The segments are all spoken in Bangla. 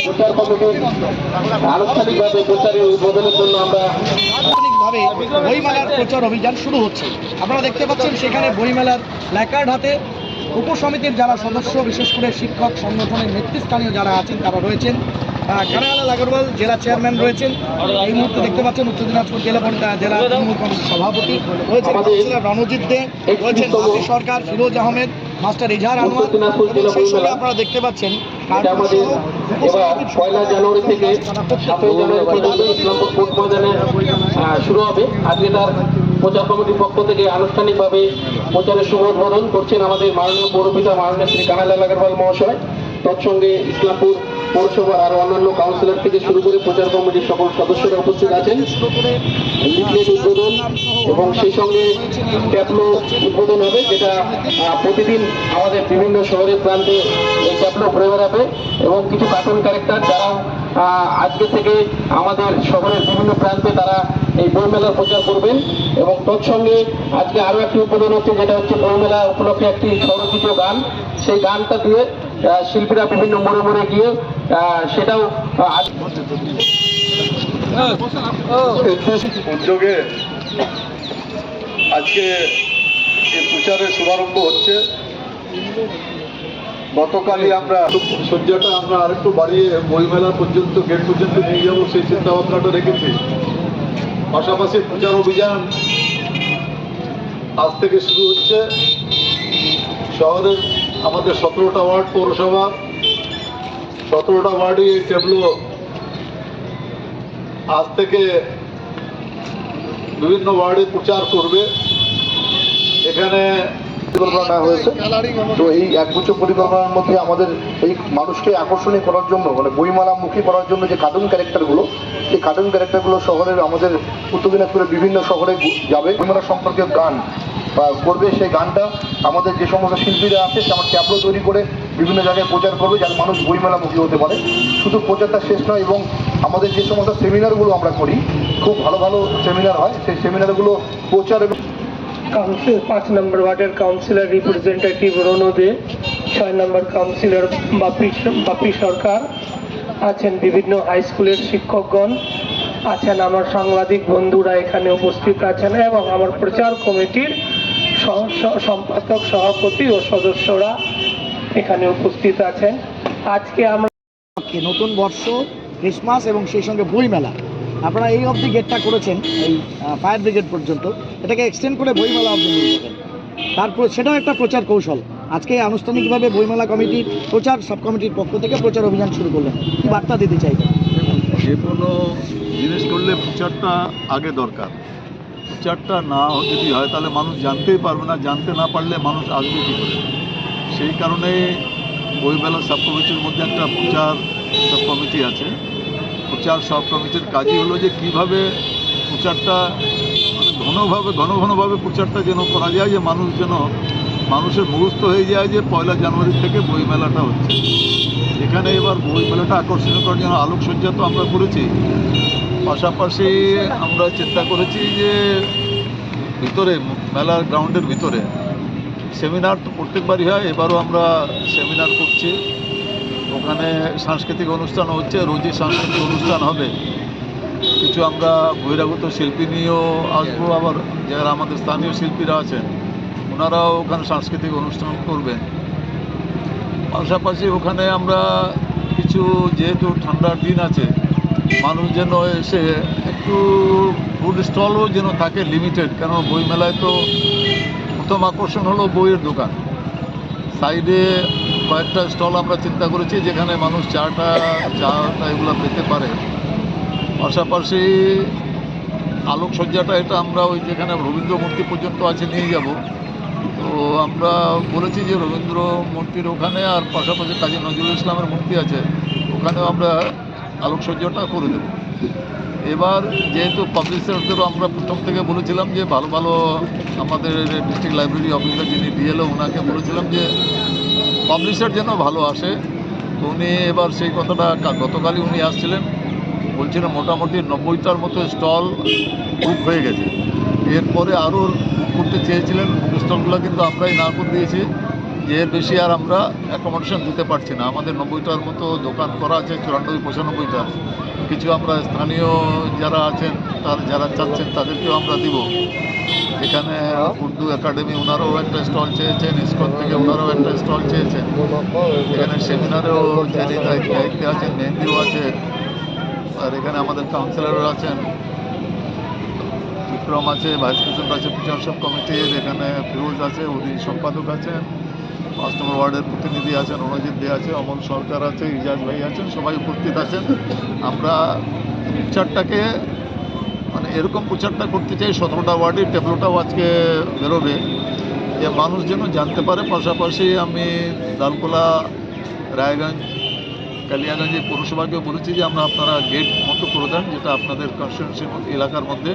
প্রচার কমিটির আনুষ্ঠানিকভাবে প্রচারের উদ্বোধনের জন্য আমরা আনুষ্ঠানিকভাবে বইমেলার প্রচার অভিযান শুরু হচ্ছে। আপনারা দেখতে পাচ্ছেন সেখানে বইমেলার প্ল্যাকার্ড হাতে উপসমিতির যারা সদস্য, বিশেষ করে শিক্ষক সংগঠনের নেতৃস্থানীয় যারা আছেন তারা রয়েছেন। কানাইলাল আগরওয়াল জেলা চেয়ারম্যান রয়েছেন। এই মুহূর্তে দেখতে পাচ্ছেন উত্তর দিনাজপুর জেলা তৃণমূল কংগ্রেসের সভাপতি রয়েছেন কাউন্সিলর রণজিৎ দে, রয়েছেন বাপি সরকার, ফিরোজ আহমেদ, মাস্টার ইজহার আনোয়ার, এবং সেই সঙ্গে আপনারা দেখতে পাচ্ছেন পয়লা জানুয়ারি থেকে 7ই জানুয়ারি পর্যন্ত ইসলামপুর কোর্ট ময়দানে শুরু হবে। আজকে তার প্রচার কমিটির পক্ষ থেকে আনুষ্ঠানিকভাবে প্রচারের শুভ উদ্বোধন করছেন আমাদের মাননীয় পৌরপিতা মাননীয় শ্রী কানাইলাল আগরওয়াল মহাশয়। তৎসঙ্গে ইসলামপুর পৌরসভার আরো অন্যান্য কাউন্সিলর থেকে শুরু করে প্রচার কমিটির সকল সদস্যরা উপস্থিত আছেন। লিফলেট উদ্বোধন এবং সেই সঙ্গে ট্যাবলো উদ্বোধন হবে, যেটা প্রতিদিন আমাদের বিভিন্ন শহরের প্রান্তে এই ট্যাবলো ঘুরে বেড়াবে এবং কিছু কার্টুন ক্যারেক্টার যারা আজকে থেকে আমাদের শহরের বিভিন্ন প্রান্তে তারা এই বইমেলার প্রচার করবেন। এবং তৎসঙ্গে আজকে আরো একটি উদ্বোধন হচ্ছে, যেটা হচ্ছে বইমেলা উপলক্ষে একটি স্বরচিত গান। সেই গানটা দিয়ে শিল্পীরা বিভিন্ন মোড়ে মোড়ে গিয়ে সেটাও উদ্যোগে আজকে এই প্রচারের শুভারম্ভ হচ্ছে। গতকালই আমরা সজ্জাটা আমরা আরেকটু বাড়িয়ে বইমেলা পর্যন্ত গেট পর্যন্ত নিয়ে যাবো সেই চিন্তা ভাবনাটা রেখেছি। পাশাপাশি প্রচার অভিযান আজ থেকে শুরু হচ্ছে। শহরের আমাদের 17টা ওয়ার্ড পৌরসভা, 17টা ওয়ার্ডে এই ট্যাবলো আজ থেকে বিভিন্ন ওয়ার্ডে প্রচার করবে। এখানে পরিকল্পনা হয়েছে, তো এই এক বছর পরিকল্পনার মধ্যে আমাদের এই মানুষকে আকর্ষণীয় করার জন্য, মানে বইমেলামুখী করার জন্য যে কার্টুন ক্যারেক্টারগুলো, এই কার্টুন ক্যারেক্টারগুলো শহরের আমাদের উত্তর দিনাজপুরের বিভিন্ন শহরে যাবে, বইমেলা সম্পর্কে গান করবে। সেই গানটা আমাদের যে সমস্ত শিল্পীরা আছে আমার ট্যাবলো তৈরি করে বিভিন্ন জায়গায় প্রচার করবে, যাতে মানুষ বইমেলামুখী হতে পারে। শুধু প্রচারটা শেষ নয়, এবং আমাদের যে সমস্ত সেমিনারগুলো আমরা করি, খুব ভালো ভালো সেমিনার হয়, সেই সেমিনারগুলো প্রচার। কাউন্সিল 5 নম্বর ওয়ার্ডের কাউন্সিলর রিপ্রেজেন্টেটিভ রনু দে, 6 নম্বর কাউন্সিলর বাপি সরকার আছেন, বিভিন্ন হাই স্কুলের শিক্ষকগণ আছেন, আমার সাংবাদিক বন্ধুরা এখানে উপস্থিত আছেন, এবং আমার প্রচার কমিটির সম্পাদক, সভাপতি ও সদস্যরা এখানে উপস্থিত আছেন। আজকে আমরা নতুন বর্ষ, ক্রিসমাস এবং সেই সঙ্গে বইমেলা, আপনারা এই অবধি গেটটা করেছেন এই ফায়ার ব্রিগেড পর্যন্ত, এটাকে এক্সটেন্ড করে বইমেলা অবধি নিয়ে যাবেন। তারপর সেটাও একটা প্রচার কৌশল। আজকে আনুষ্ঠানিকভাবে বইমেলা কমিটির প্রচার সাব কমিটির পক্ষ থেকে প্রচার অভিযান শুরু করলেন, কি বার্তা দিতে চাইবেন? যে কোনো জিনিস করলে প্রচারটা আগে দরকার। প্রচারটা না যদি হয় তাহলে মানুষ জানতেই পারবে না, জানতে না পারলে মানুষ আসবে কী করে। সেই কারণে বইমেলা সাব কমিটির মধ্যে একটা প্রচার সাব কমিটি আছে। প্রচার সাব কমিটির কাজই হলো যে কীভাবে প্রচারটা মানে ঘনভাবে প্রচারটা যেন করা যায়, যে মানুষ যেন মানুষের মুখস্থ হয়ে যায় যে পয়লা জানুয়ারি থেকে বইমেলাটা হচ্ছে। এখানে এবার বইমেলাটা আকর্ষণীয় করার জন্য আলোকসজ্জা তো আমরা করেছি, পাশাপাশি আমরা চিন্তা করেছি যে ভিতরে মেলার গ্রাউন্ডের ভিতরে সেমিনার তো প্রত্যেকবারই হয়, এবারও আমরা সেমিনার করছি। ওখানে সাংস্কৃতিক অনুষ্ঠান হচ্ছে, রোজই সাংস্কৃতিক অনুষ্ঠান হবে। কিছু আমরা বহিরাগত শিল্পী নিয়েও আসবো, আবার যারা আমাদের স্থানীয় শিল্পীরা আছেন ওনারাও ওখানে সাংস্কৃতিক অনুষ্ঠান করবেন। পাশাপাশি ওখানে আমরা কিছু, যেহেতু ঠান্ডার দিন আছে, মানুষ যেন এসে একটু ফুড স্টলও যেন থাকে লিমিটেড, কেন বইমেলায় তো প্রথম আকর্ষণ হলো বইয়ের দোকান। সাইডে কয়েকটা স্টল আমরা চিন্তা করেছি যেখানে মানুষ চাটা এগুলো পেতে পারে। পাশাপাশি আলোকসজ্জাটা এটা আমরা ওই যেখানে রবীন্দ্র মূর্তি পর্যন্ত আছে নিয়ে যাব। তো আমরা বলেছি যে রবীন্দ্র মূর্তির ওখানে আর পাশাপাশি কাজী নজরুল ইসলামের মূর্তি আছে, ওখানেও আমরা আলোকসজ্জাটা করে দেব। এবার যেহেতু পাবলিশারদেরও আমরা প্রথম থেকে বলেছিলাম যে ভালো ভালো, আমাদের ডিস্ট্রিক্ট লাইব্রেরি অফিসার যিনি ডিএলও, ওনাকে বলেছিলাম যে পাবলিশার যেন ভালো আসে। তো উনি এবার সেই কথাটা, গতকালই উনি আসছিলেন, বলছিলেন মোটামুটি 90টার মতো স্টল বুক হয়ে গেছে। এরপরে আরও বুক করতে চেয়েছিলেন, স্টলগুলো কিন্তু আমরাই না করে দিয়েছি। যে এর বেশি আর আমরা অ্যাকোমোডেশন দিতে পারছি না। আমাদের 90টার মতো দোকান করা আছে, 94-95টা। কিছু আমরা স্থানীয় যারা আছেন যারা চাচ্ছেন তাদেরকেও আমরা দিব। এখানে উর্দু একাডেমি ওনারাও একটা স্টল চেয়েছেন, ইসকন থেকে ওনারাও একটা স্টল চেয়েছেন। এখানে সেমিনারেও যিনি দায়িত্বে আছেন, মেহেন্দিও আছে। আর এখানে আমাদের কাউন্সিলরও আছেন, বিক্রম আছে, ভাইস প্রেসিডেন্ট আছে প্রশাসক কমিটির, এখানে ফিরোজ আছে, উনি সম্পাদক আছেন, 5 নম্বর ওয়ার্ডের প্রতিনিধি আছেন, রণজিৎ দে আছে, অমল সরকার আছে, ইজাজ ভাই আছেন, সবাই উপস্থিত আছেন। আমরা প্রচারটাকে মানে এরকম প্রচারটা করতে চাই, 17টা ওয়ার্ডের ট্যাবলোটাও আজকে বেরোবে, যে মানুষ যেন জানতে পারে। পাশাপাশি আমি দালকোলা, রায়গঞ্জ, কালিয়াগঞ্জ পৌরসভাকেও বলেছি যে আপনারা গেট মতো করে দেন, যেটা আপনাদের কনস্টিটিউন্সির এলাকার মধ্যে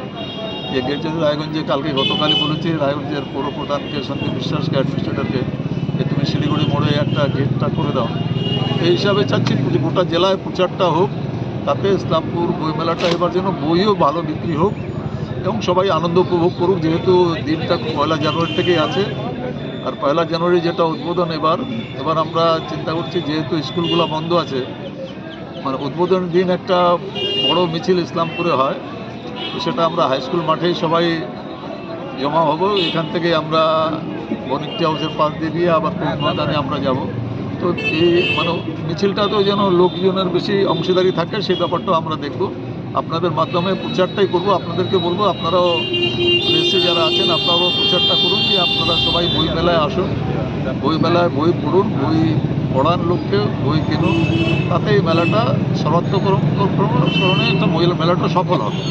যে গেট, যদি রায়গঞ্জে গতকালই বলেছি রায়গঞ্জের পৌরপ্রধানকে, সন্দীপ বিশ্বাসকে, অ্যাডমিনিস্ট্রেটরকে, যে তুমি শিলিগুড়ি মোড়ে একটা গেটটা করে দাও। এই হিসাবে চাচ্ছি যে গোটা জেলায় প্রচারটা হোক, তাতে ইসলামপুর বইমেলাটা এবার যেন বইও ভালো বিক্রি হোক এবং সবাই আনন্দ উপভোগ করুক। যেহেতু দিনটা 1 জানুয়ারি থেকেই আছে, আর 1 জানুয়ারি যেটা উদ্বোধন, এবার আমরা চিন্তা করছি যেহেতু স্কুলগুলো বন্ধ আছে, মানে উদ্বোধনের দিন একটা বড় মিছিল ইসলামপুরে হয়, তো সেটা আমরা হাই স্কুল মাঠেই সবাই জমা হব। এখান থেকে আমরা বনিকটি হাউসের পাশ দিয়ে আবার ময়দানে আমরা যাব। তো এই মানে মিছিলটাতেও যেন লোকজনের বেশি অংশীদারি থাকে, সেই ব্যাপারটাও আমরা দেখব। আপনাদের মাধ্যমে প্রচারটাই করব, আপনাদেরকে বলবো আপনারাও প্রেসে যারা আছেন আপনারাও প্রচারটা করুন, যে আপনারা সবাই বই মেলায় আসুন, বই মেলায় বই পড়ুন, বই পড়ান লোককে, বই কিনুন, তাতে এই মেলাটা সর্বাত্মকরণে একটা মেলাটা সফল হবে।